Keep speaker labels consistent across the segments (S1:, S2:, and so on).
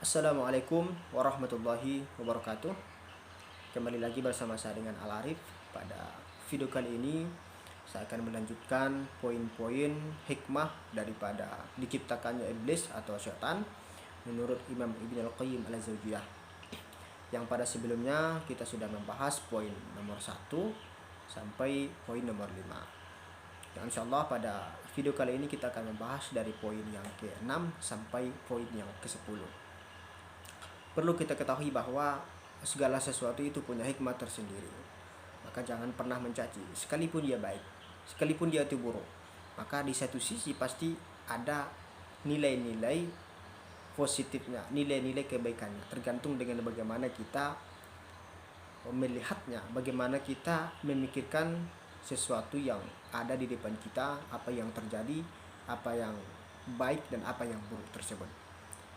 S1: Assalamualaikum warahmatullahi wabarakatuh. Kembali lagi bersama saya dengan Al Arif. Pada video kali ini saya akan melanjutkan poin-poin hikmah daripada diciptakannya iblis atau syaitan menurut Imam Ibn Al-Qayyim Al-Jauziyah. Yang pada sebelumnya kita sudah membahas poin nomor 1 sampai poin nomor 5. Dan insyaallah pada video kali ini kita akan membahas dari poin yang ke-6 sampai poin yang ke-10. Perlu kita ketahui bahwa segala sesuatu itu punya hikmah tersendiri. Maka jangan pernah mencaci, sekalipun dia baik, sekalipun dia itu buruk. Maka di satu sisi pasti ada nilai-nilai positifnya, nilai-nilai kebaikannya. Tergantung dengan bagaimana kita melihatnya, bagaimana kita memikirkan sesuatu yang ada di depan kita, apa yang terjadi, apa yang baik dan apa yang buruk tersebut.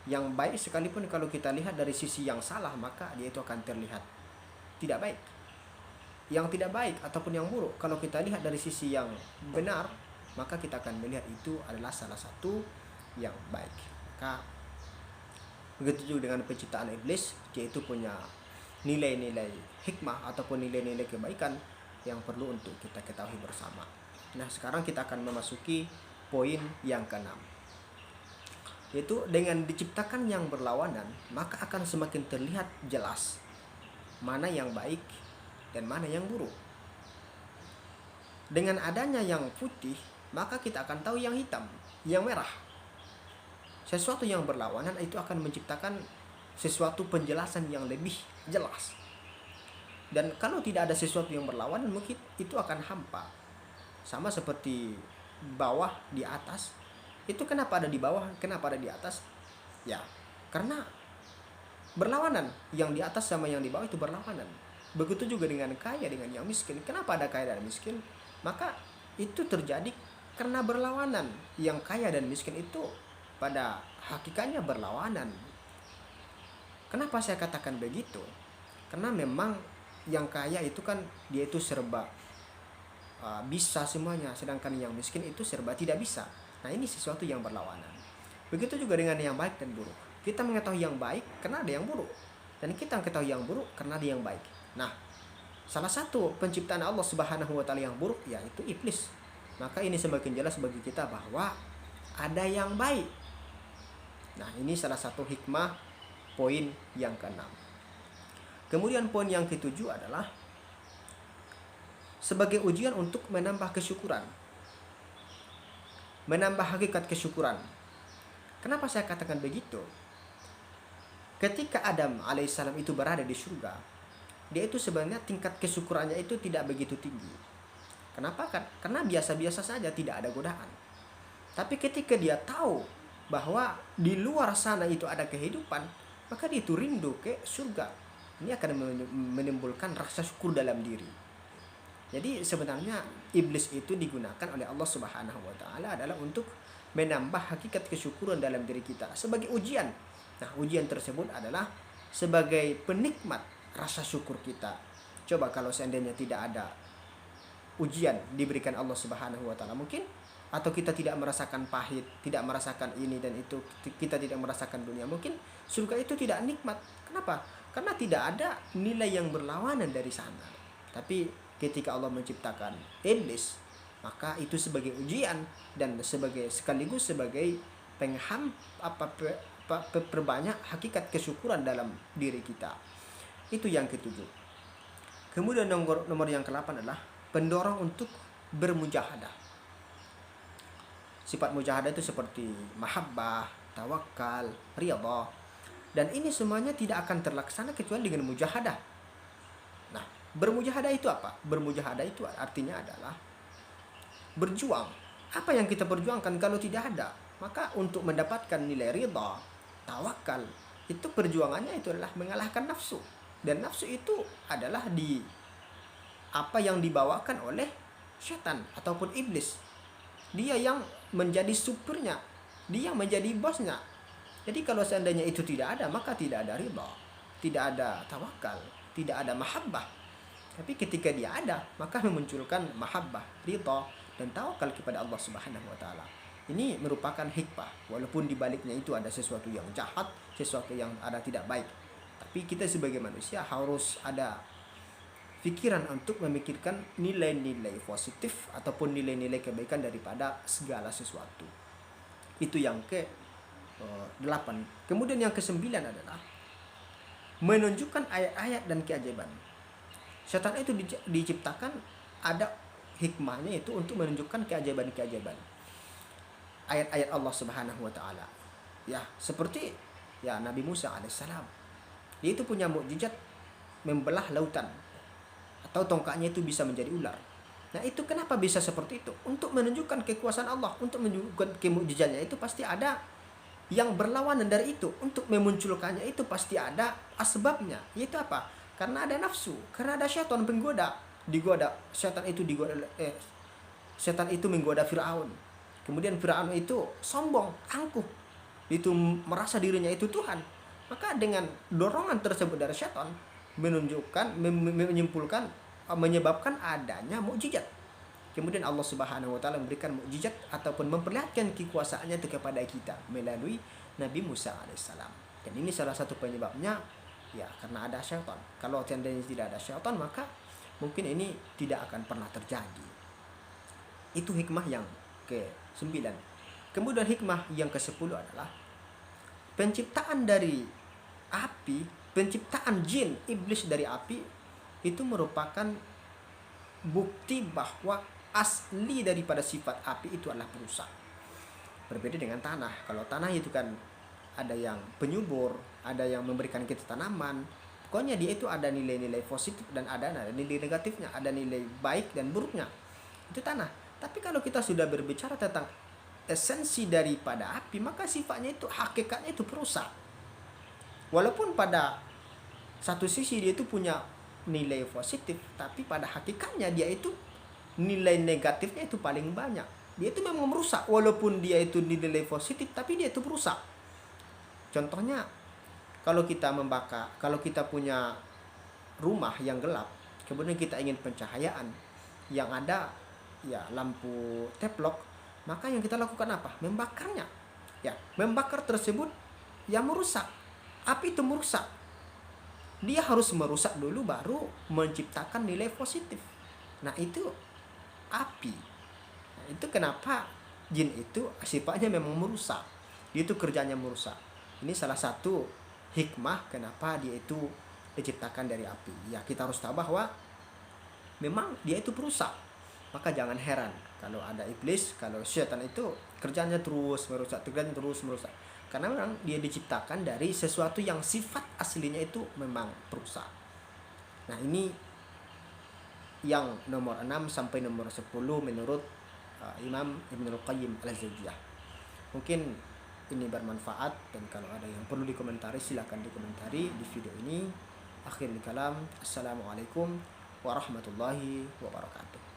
S1: Yang baik sekalipun kalau kita lihat dari sisi yang salah, maka dia itu akan terlihat tidak baik. Yang tidak baik ataupun yang buruk, kalau kita lihat dari sisi yang benar, maka kita akan melihat itu adalah salah satu yang baik. Maka begitu juga dengan penciptaan iblis, dia itu punya nilai-nilai hikmah ataupun nilai-nilai kebaikan yang perlu untuk kita ketahui bersama. Nah, sekarang kita akan memasuki poin yang ke-6. Yaitu dengan diciptakan yang berlawanan, maka akan semakin terlihat jelas mana yang baik dan mana yang buruk. Dengan adanya yang putih, maka kita akan tahu yang hitam, yang merah. Sesuatu yang berlawanan itu akan menciptakan sesuatu penjelasan yang lebih jelas. Dan kalau tidak ada sesuatu yang berlawanan, mungkin itu akan hampa. Sama seperti bawah di atas. Itu kenapa ada di bawah, kenapa ada di atas? Ya, karena berlawanan. Yang di atas sama yang di bawah itu berlawanan. Begitu juga dengan kaya dengan yang miskin. Kenapa ada kaya dan miskin? Maka itu terjadi karena berlawanan. Yang kaya dan miskin itu pada hakikatnya berlawanan. Kenapa saya katakan begitu? Karena memang yang kaya itu kan dia itu serba bisa semuanya, sedangkan yang miskin itu serba tidak bisa. Nah, ini sesuatu yang berlawanan. Begitu juga dengan yang baik dan buruk. Kita mengetahui yang baik karena ada yang buruk, dan kita mengetahui yang buruk karena ada yang baik. Nah, salah satu penciptaan Allah Subhanahu wa taala yang buruk yaitu iblis. Maka ini semakin jelas bagi kita bahwa ada yang baik. Nah, ini salah satu hikmah poin yang ke-6. Kemudian poin yang ke-7 adalah sebagai ujian untuk menambah kesyukuran. Menambah hakikat kesyukuran. Kenapa saya katakan begitu? Ketika Adam alaihissalam itu berada di surga, dia itu sebenarnya tingkat kesyukurannya itu tidak begitu tinggi. Kenapa? Karena biasa-biasa saja, tidak ada godaan. Tapi ketika dia tahu bahwa di luar sana itu ada kehidupan, maka dia itu rindu ke surga. Ini akan menimbulkan rasa syukur dalam diri. Jadi sebenarnya iblis itu digunakan oleh Allah Subhanahu wa taala adalah untuk menambah hakikat kesyukuran dalam diri kita sebagai ujian. Nah, ujian tersebut adalah sebagai penikmat rasa syukur kita. Coba kalau seandainya tidak ada ujian diberikan Allah Subhanahu wa taala, mungkin atau kita tidak merasakan pahit, tidak merasakan ini dan itu, kita tidak merasakan dunia, mungkin surga itu tidak nikmat. Kenapa? Karena tidak ada nilai yang berlawanan dari sana. Tapi ketika Allah menciptakan iblis, maka itu sebagai ujian dan sekaligus sebagai perbanyak hakikat kesyukuran dalam diri kita. Itu yang ke-7. Kemudian nomor yang ke-8 adalah pendorong untuk bermujahadah. Sifat mujahadah itu seperti mahabbah, tawakal, ridha. Dan ini semuanya tidak akan terlaksana kecuali dengan mujahadah. Nah, bermujahadah itu apa? Bermujahadah itu artinya adalah berjuang. Apa yang kita perjuangkan kalau tidak ada? Maka untuk mendapatkan nilai ridha, tawakal, itu perjuangannya itu adalah mengalahkan nafsu. Dan nafsu itu adalah apa yang dibawakan oleh setan ataupun iblis. Dia yang menjadi supirnya, dia yang menjadi bosnya. Jadi kalau seandainya itu tidak ada, maka tidak ada ridha, tidak ada tawakal, tidak ada mahabbah. Tapi ketika dia ada, maka memunculkan mahabbah, ridha, dan tawakal kepada Allah Subhanahu wa taala. Ini merupakan hikmah, walaupun di baliknya itu ada sesuatu yang jahat, sesuatu yang ada tidak baik. Tapi kita sebagai manusia harus ada pikiran untuk memikirkan nilai-nilai positif ataupun nilai-nilai kebaikan daripada segala sesuatu. Itu yang ke-8. Kemudian yang ke-9 adalah menunjukkan ayat-ayat dan keajaiban. Setan itu diciptakan ada hikmahnya itu untuk menunjukkan keajaiban-keajaiban. Ayat-ayat Allah Subhanahu wa taala. Ya, seperti ya Nabi Musa alaihissalam. Dia itu punya mukjizat membelah lautan. Atau tongkatnya itu bisa menjadi ular. Nah, itu kenapa bisa seperti itu? Untuk menunjukkan kekuasaan Allah, untuk menunjukkan kemukjizatnya itu pasti ada yang berlawanan dari itu. Untuk memunculkannya itu pasti ada asbabnya. Yaitu apa? Karena ada nafsu, karena ada syaitan penggoda. Setan itu menggoda Firaun. Kemudian Firaun itu sombong, angkuh. Itu merasa dirinya itu Tuhan. Maka dengan dorongan tersebut dari syaitan menyebabkan adanya mukjizat. Kemudian Allah Subhanahu wa taala memberikan mukjizat ataupun memperlihatkan kekuasaannya itu kepada kita melalui Nabi Musa alaihissalam. Dan ini salah satu penyebabnya ya karena ada syaitan. Kalau seandainya tidak ada syaitan maka mungkin ini tidak akan pernah terjadi. Itu hikmah yang ke-9. Kemudian hikmah yang ke-10 adalah penciptaan dari api, penciptaan jin, iblis dari api itu merupakan bukti bahwa asli daripada sifat api itu adalah perusak. Berbeda dengan tanah. Kalau tanah itu kan ada yang penyubur, ada yang memberikan kita tanaman. Pokoknya dia itu ada nilai-nilai positif dan ada nilai negatifnya, ada nilai baik dan buruknya. Itu tanah. Tapi kalau kita sudah berbicara tentang esensi daripada api, maka sifatnya itu, hakikatnya itu perusak. Walaupun pada satu sisi dia itu punya nilai positif, tapi pada hakikatnya dia itu nilai negatifnya itu paling banyak. Dia itu memang merusak, walaupun dia itu nilai positif, tapi dia itu merusak. Contohnya, kalau kita punya rumah yang gelap, kemudian kita ingin pencahayaan, yang ada ya lampu teplok, maka yang kita lakukan apa? Membakarnya. Ya, membakar tersebut yang merusak. Api itu merusak. Dia harus merusak dulu baru menciptakan nilai positif. Nah, itu api. Nah, itu kenapa jin itu sifatnya memang merusak. Dia itu kerjanya merusak. Ini salah satu hikmah kenapa dia itu diciptakan dari api. Ya, kita harus tahu bahwa memang dia itu perusak. Maka jangan heran kalau ada iblis, kalau syaitan itu kerjanya terus merusak. Karena memang dia diciptakan dari sesuatu yang sifat aslinya itu memang perusak. Nah, ini yang nomor 6 sampai nomor 10 menurut Imam Ibnul Qayyim Al-Jauziyah. Mungkin ini bermanfaat, dan kalau ada yang perlu dikomentari silakan dikomentari di video ini. Akhirul kalam, assalamualaikum warahmatullahi wabarakatuh.